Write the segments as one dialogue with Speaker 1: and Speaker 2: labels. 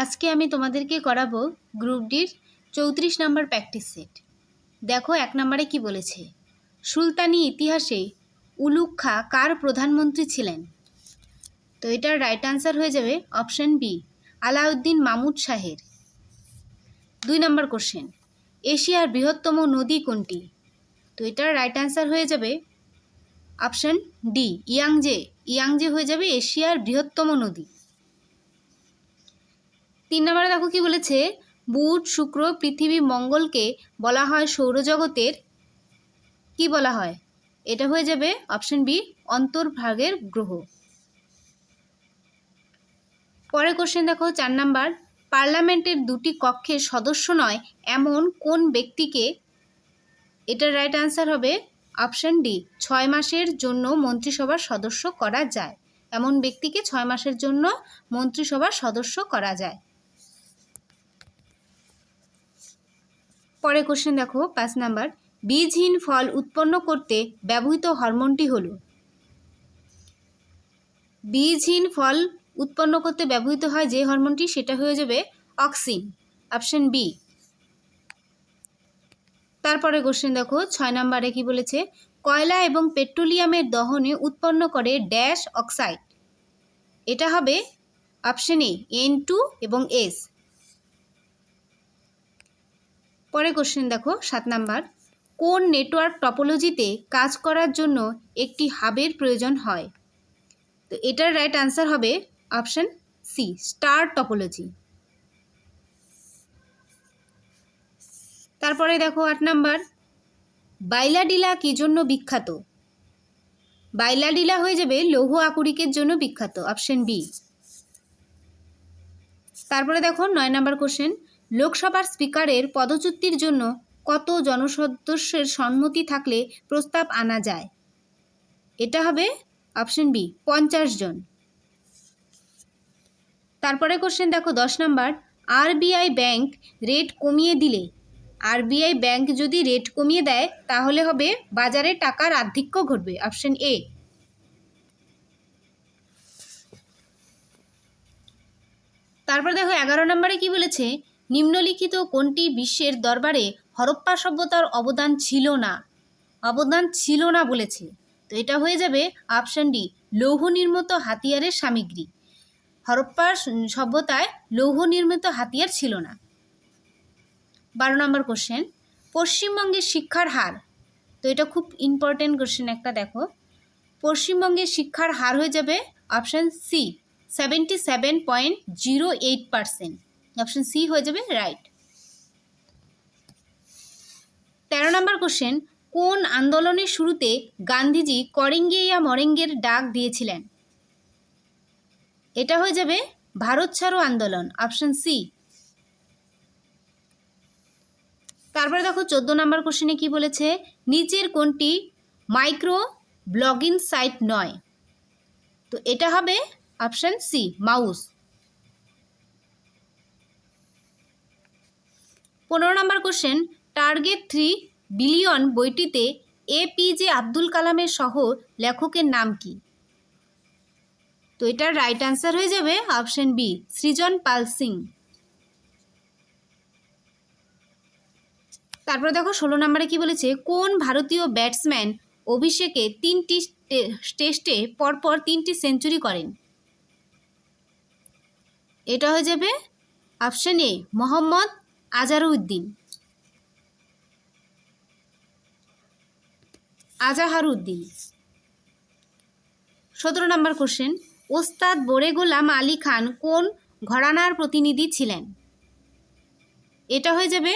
Speaker 1: আজকে আমি তোমাদেরকে করাবো গ্রুপ ডির 34 নম্বর প্র্যাকটিস সেট। দেখো 1 নম্বরে কি বলেছে, সুলতানি ইতিহাসে উলুগ খাঁ কার প্রধানমন্ত্রী ছিলেন? তো এটার রাইট আনসার হয়ে যাবে অপশন বি, আলাউদ্দিন মাহমুদ শাহের। 2 নম্বর কোশ্চেন, এশিয়ার বৃহত্তম নদী কোনটি? তো এটার রাইট আনসার হয়ে যাবে অপশন ডি, ইয়াংজে। ইয়াংজে হয়ে যাবে এশিয়ার বৃহত্তম নদী। 3 নম্বরে দেখো কি বলেছে, বুধ, শুক্র, পৃথিবী, মঙ্গলকে বলা হয় সৌরজগতের কি বলা হয়? এটা হয়ে যাবে অপশন বি, অন্তর্ভাগের গ্রহ। পরের কোশ্চেন দেখো 4 নম্বর, পার্লামেন্টের 2টি কক্ষের সদস্য নয় এমন কোন ব্যক্তিকে? এটার রাইট আনসার হবে অপশন ডি, 6 মাসের জন্য মন্ত্রিসভার সদস্য করা যায়। এমন ব্যক্তিকে 6 মাসের জন্য মন্ত্রিসভার সদস্য করা যায়। পরে কোশ্চেন দেখো 5 নাম্বার, বীজহীন ফল উৎপন্ন করতে ব্যবহৃত হরমোনটি হলো? বীজহীন ফল উৎপন্ন করতে ব্যবহৃত হয় যে হরমোনটি, সেটা হয়ে যাবে অক্সিন, অপশন বি। তারপরে কোশ্চেন দেখো 6 নম্বরে কি বলেছে, কয়লা এবং পেট্রোলিয়ামের দহনে উৎপন্ন করে ড্যাশ অক্সাইড? এটা হবে অপশন এ, N2 এবং S। পরে কোশ্চেন দেখো 7 নাম্বার, কোন নেটওয়ার্ক টপোলজিতে কাজ করার জন্য একটি হাবের প্রয়োজন হয়? তো এটার রাইট আনসার হবে অপশন সি, স্টার টপোলজি। তারপরে দেখো 8 নাম্বার, বাইলাডিলা কি জন্য বিখ্যাত? বাইলাডিলা হয়ে যাবে লৌহ আকরিকের জন্য বিখ্যাত, অপশন বি। তারপরে দেখো 9 নম্বর কোশ্চেন, লোকসভার স্পিকারের পদচ্যুতির জন্য কত জনসদস্যের সম্মতি থাকলে প্রস্তাব আনা যায়? এটা হবে অপশন বি, 50 জন। তারপরে কোশ্চেন দেখো 10 নম্বর, আরবিআই ব্যাংক রেট কমিয়ে দিলে, আরবিআই ব্যাংক যদি রেট কমিয়ে দেয় তাহলে হবে বাজারে টাকার আধিক্য ঘটবে, অপশন এ। তারপর দেখো 11 নম্বরে কি বলেছে, নিম্নলিখিত কোনটি বিশ্বের দরবারে হরপ্পা সভ্যতার অবদান ছিল না? অবদান ছিল না বলেছে, তো এটা হয়ে যাবে অপশন ডি, লৌহ নির্মিত হাতিয়ারের সামগ্রী। হরপ্পা সভ্যতায় লৌহ নির্মিত হাতিয়ার ছিল না। 12 নম্বর কোশ্চেন, পশ্চিমবঙ্গের শিক্ষার হার, তো এটা খুব ইম্পর্টেন্ট কোশ্চেন একটা, দেখো পশ্চিমবঙ্গের শিক্ষার হার হয়ে যাবে অপশন সি, 77.08%, অপশন সি হয়ে যাবে রাইট। 13 নম্বর কোশ্চেন, কোন আন্দোলনের শুরুতে গান্ধীজি করেঙ্গে ইয়া মরেঙ্গের ডাক দিয়েছিলেন? এটা হয়ে যাবে ভারত ছাড়ো আন্দোলন, অপশন সি। তারপরে দেখো 14 নম্বর কোশ্চেনে কি বলেছে, নিচের কোনটি মাইক্রো ব্লগিং সাইট নয়? তো এটা হবে অপশন সি, মাউস। 15 নম্বর কোশ্চেন, টার্গেট 3 বিলিয়ন বইটিতে APJ আব্দুল কালামের সহ লেখকের নাম কি? তো এটার রাইট আনসার হয়ে যাবে অপশন বি, সৃজন পাল সিং। তারপরে দেখো 16 নম্বরে কি বলেছে, কোন ভারতীয় ব্যাটসম্যান অভিষেকে 3টি টেস্টে পরপর 3টি সেঞ্চুরি করেন? এটা হয়ে যাবে option A, Mohammad Azharuddin. Azharuddin. 17 number question, ওস্তাদ বোরে গোলাম আলী খান কোন ঘরানার প্রতিনিধি ছিলেন? এটা হয়ে যাবে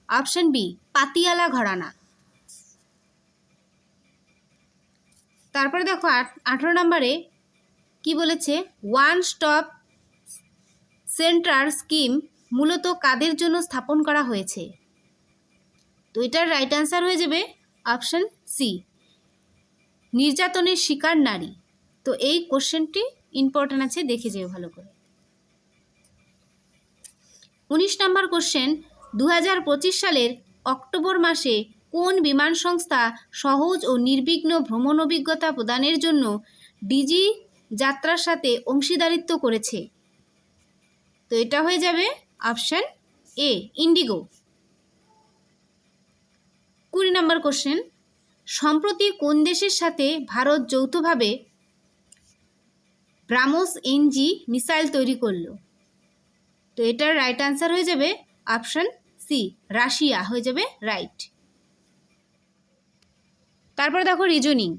Speaker 1: অপশন বি, পাতিয়ালা ঘরানা। তারপরে দেখো 18 নম্বরে কি বলেছে, ওয়ান স্টপ সেন্টার স্কিম মূলত কাদের জন্য স্থাপন করা হয়েছে? তো এটার রাইট আনসার হয়ে যাবে অপশন সি, নির্যাতনের শিকার নারী। তো এই কোশ্চেনটি ইম্পর্টেন্ট আছে, দেখে যেও ভালো করে। 19 নম্বর কোশ্চেন, 2025 সালের অক্টোবর মাসে কোন বিমান সংস্থা সহজ ও নির্বিঘ্ন ভ্রমণ অভিজ্ঞতা প্রদানের জন্য ডিজি যাত্রার সাথে অংশীদারিত্ব করেছে? তো এটা হয়ে যাবে option A, Indigo. 20 number question, সম্প্রতি কোন দেশের সাথে ভারত যৌথভাবে ব্রাহ্মস এনজি মিসাইল তৈরি করলো? তো এটার রাইট আনসার হয়ে যাবে অপশান সি, রাশিয়া হয়ে যাবে রাইট। তারপর দেখো রিজনিং।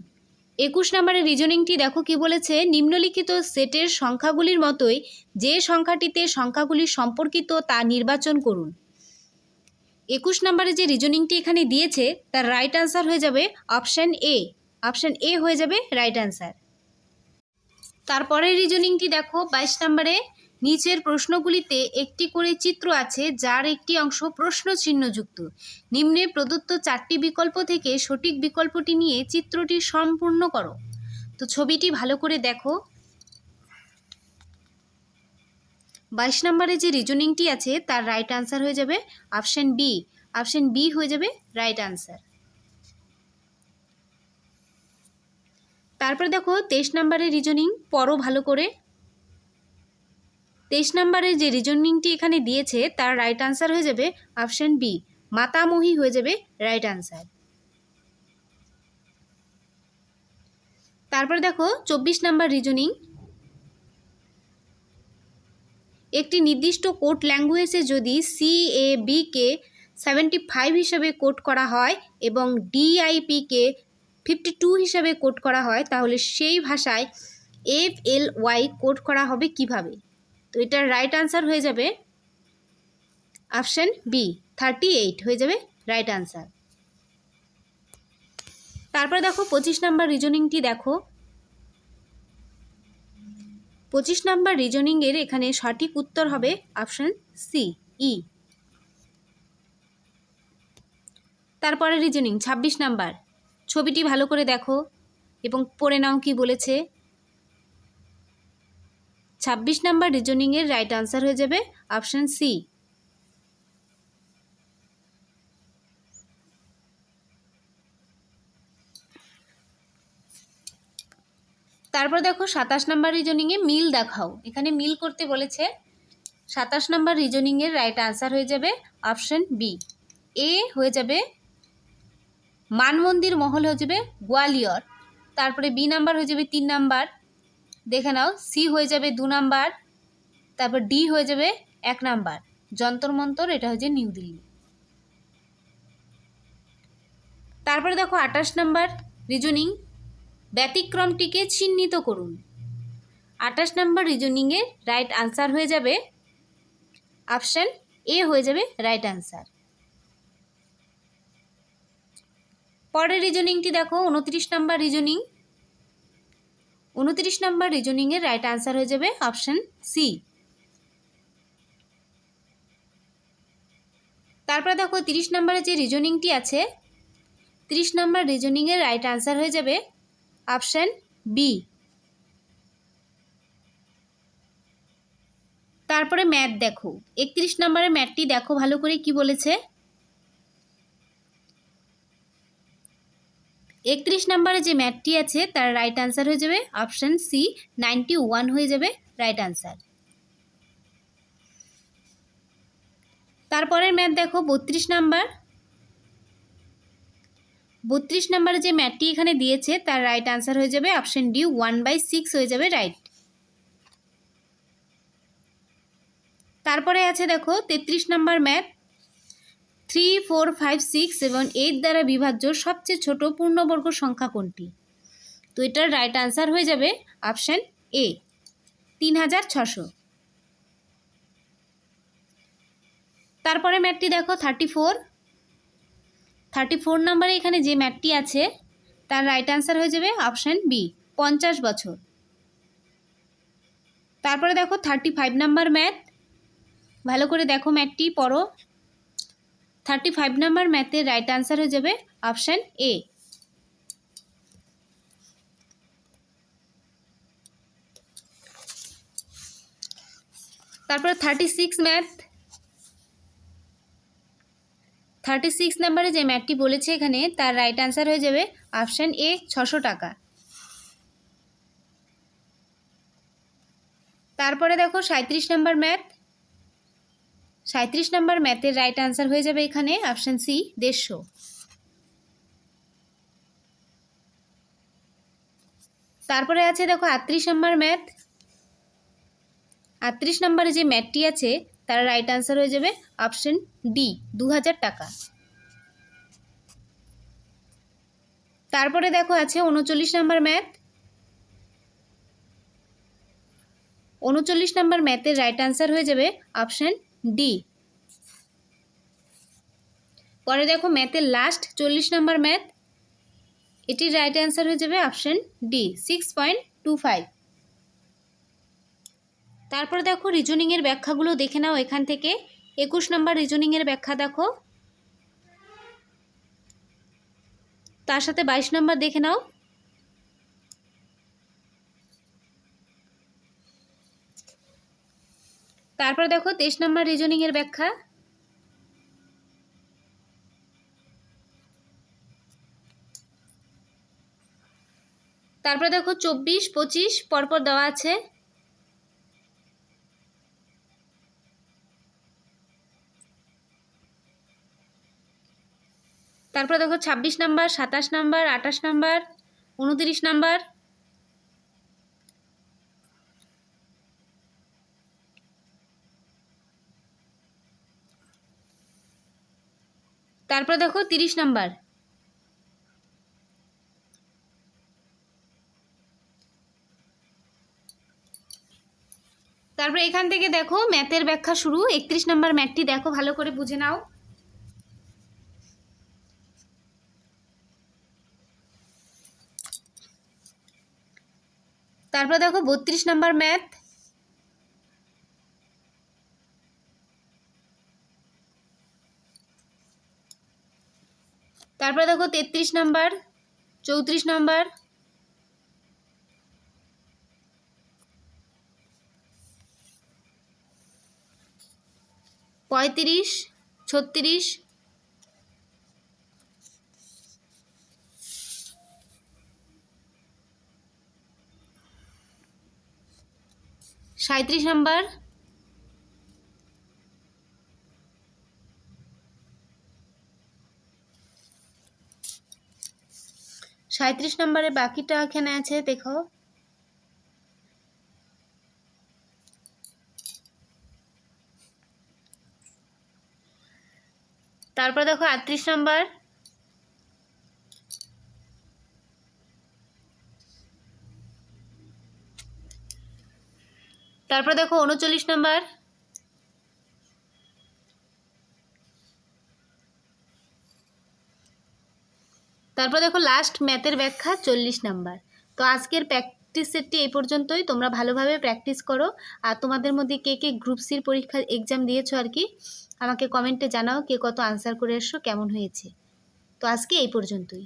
Speaker 1: 21 নম্বরের রিজনিংটি দেখো কি বলেছে, নিম্নলিখিত সেটের সংখ্যাগুলির মতোই যে সংখ্যাটিতে সংখ্যাগুলি সম্পর্কিত তা নির্বাচন করুন। 21 নম্বরে যে রিজনিংটি এখানে দিয়েছে তার রাইট আনসার হয়ে যাবে অপশান এ। অপশান এ হয়ে যাবে রাইট আনসার। তারপরের রিজনিংটি দেখো 22 নম্বরে, নিচের প্রশ্নগুলিতে একটি করে চিত্র আছে যার একটি অংশ প্রশ্ন চিহ্নযুক্ত। নিম্নে প্রদত্ত 4টি বিকল্প থেকে সঠিক বিকল্পটি নিয়ে চিত্রটি সম্পূর্ণ করো। তো ছবিটি ভালো করে দেখো। 22 নম্বরে যে রিজনিংটি আছে তার রাইট আনসার হয়ে যাবে অপশান বি। অপশান বি হয়ে যাবে রাইট আনসার। তারপর দেখো 23 নম্বরের রিজনিং পড়ো ভালো করে। 23 নম্বরের যে রিজনিংটি এখানে দিয়েছে তার রাইট আনসার হয়ে যাবে অপশান বি, মাতামহী হয়ে যাবে রাইট আনসার। তারপর দেখো 24 নম্বর রিজনিং, একটি নির্দিষ্ট কোড ল্যাঙ্গুয়েজে যদি CAB কে 75 হিসাবে কোড করা হয় এবং DIP কে 52 হিসাবে কোড করা হয়, তাহলে সেই ভাষায় FLY কোড করা হবে কিভাবে? তো এটার রাইট আনসার হয়ে যাবে অপশান বি, 38 হয়ে যাবে রাইট আনসার। তারপর দেখো 25 নম্বর রিজনিংটি দেখো। 25 নম্বর রিজনিংয়ের এখানে সঠিক উত্তর হবে অপশান সি, ই। তারপরে রিজনিং 26 নাম্বার, ছবিটি ভালো করে দেখো এবং পড়ে নাও কি বলেছে। 26 নাম্বার রিজনিংয়ের রাইট আনসার হয়ে যাবে অপশান সি। তারপর দেখো 27 নাম্বার রিজনিংয়ে মিল দেখাও। এখানে মিল করতে বলেছে। 27 নাম্বার রিজনিংয়ের রাইট আনসার হয়ে যাবে অপশান বি, এ হয়ে যাবে মানমন্দির মহল হয়ে যাবে গোয়ালিয়র। তারপরে বি নাম্বার হয়ে যাবে 3 নাম্বার, দেখে নাও। সি হয়ে যাবে 2 নাম্বার। তারপর ডি হয়ে যাবে 1 নাম্বার, যন্তর মন্তর, এটা হচ্ছে নিউ দিল্লি। তারপরে দেখো 28 নাম্বার রিজনিং, ব্যতিক্রমটিকে চিহ্নিত করুন। 28 নাম্বার রিজনিংয়ের রাইট আনসার হয়ে যাবে অপশান এ হয়ে যাবে রাইট আনসার। পরের রিজনিংটি দেখো 29 নাম্বার রিজনিং। 29 নাম্বার রিজনিংয়ের রাইট আনসার হয়ে যাবে অপশান সি। তারপরে দেখো 30 নাম্বারের যে রিজনিংটি আছে, 30 নাম্বার রিজনিংয়ের রাইট আনসার হয়ে যাবে অপশান বি। তারপরে ম্যাথ দেখো। 31 নাম্বারের ম্যাথটি দেখো ভালো করে কি বলেছে। 31 নাম্বারে যে ম্যাথটি আছে তার রাইট আনসার হয়ে যাবে অপশান সি, 91 হয়ে যাবে রাইট আনসার। তারপরের ম্যাথ দেখো 32 নাম্বার। 32 নাম্বারে যে ম্যাথটি এখানে দিয়েছে তার রাইট আনসার হয়ে যাবে অপশান ডি, 1/6 হয়ে যাবে রাইট। তারপরে আছে দেখো 33 নাম্বার ম্যাথ, 3, 4, 5, 6 এবং 8 দ্বারা বিভাজ্য সবচেয়ে ছোট পূর্ণবর্গ সংখ্যা কোনটি? তো এটার রাইট আনসার হয়ে যাবে অপশান এ, 3600। তারপরে ম্যাথটি দেখো 34 নাম্বারে এখানে যে ম্যাথটি আছে তার রাইট আনসার হয়ে যাবে অপশান বি, 50 বছর। তারপরে দেখো 35 নাম্বার ম্যাথ, ভালো করে দেখো ম্যাথটি পড়ো। 35 নাম্বার ম্যাথের রাইট আনসার হয়ে যাবে অপশান এ। তারপর 36 ম্যাথ, 36 নাম্বারে যে ম্যাথটি বলেছে এখানে তার রাইট আনসার হয়ে যাবে অপশান এ, 600 টাকা। তারপরে দেখো 37 নাম্বার ম্যাথ, 37 নম্বর ম্যাথের রাইট আনসার হয়ে যাবে এখানে অপশান সি 150। তারপরে আছে দেখো 38 নম্বর ম্যাথ। 38 নম্বরে যে ম্যাথটি আছে তার রাইট আনসার হয়ে যাবে অপশন ডি 2000 টাকা। তারপরে দেখো আছে 39 নম্বর ম্যাথ। 39 নম্বর ম্যাথের রাইট আনসার হয়ে যাবে অপশন ডি। পরে দেখো ম্যাথের লাস্ট 40 নম্বর ম্যাথ, এটির রাইট অ্যান্সার হয়ে যাবে অপশন ডি 6.25। তারপর দেখো রিজনিংয়ের ব্যাখ্যাগুলো দেখে নাও এখান থেকে। 21 নম্বর রিজনিংয়ের ব্যাখ্যা দেখো, তার সাথে 22 নম্বর দেখে নাও। তারপর দেখো 23 নম্বর রিজনিংয়ের ব্যাখ্যা। তারপর দেখো 24, 25 পরপর দেওয়া আছে। তারপর দেখো 26 নাম্বার, 27 নাম্বার, 28 নাম্বার, 29 নাম্বার। তারপর দেখো 30 নাম্বার। তারপর এখান থেকে দেখো ম্যাথের ব্যাখ্যা শুরু। 31 নাম্বার ম্যাথটি দেখো, ভালো করে বুঝে নাও। তারপর দেখো 32 নাম্বার ম্যাথ। তারপর দেখো 33 নাম্বার, 34 নাম্বার, 35, 36, 37 নাম্বার, নম্বরে বাকিটা এখানে আছে দেখো। তারপর দেখো 38 নাম্বার। তারপর দেখো 39 নাম্বার। তারপর দেখো লাস্ট ম্যাথের ব্যাখ্যা 40 নাম্বার। তো আজকের প্র্যাকটিস সেটটি এই পর্যন্তই। তোমরা ভালোভাবে প্র্যাকটিস করো। আর তোমাদের মধ্যে কে কে গ্রুপ সির পরীক্ষার এক্সাম দিয়েছো আর কি, আমাকে কমেন্টে জানাও কে কত আনসার করে এসছো, কেমন হয়েছে। তো আজকে এই পর্যন্তই।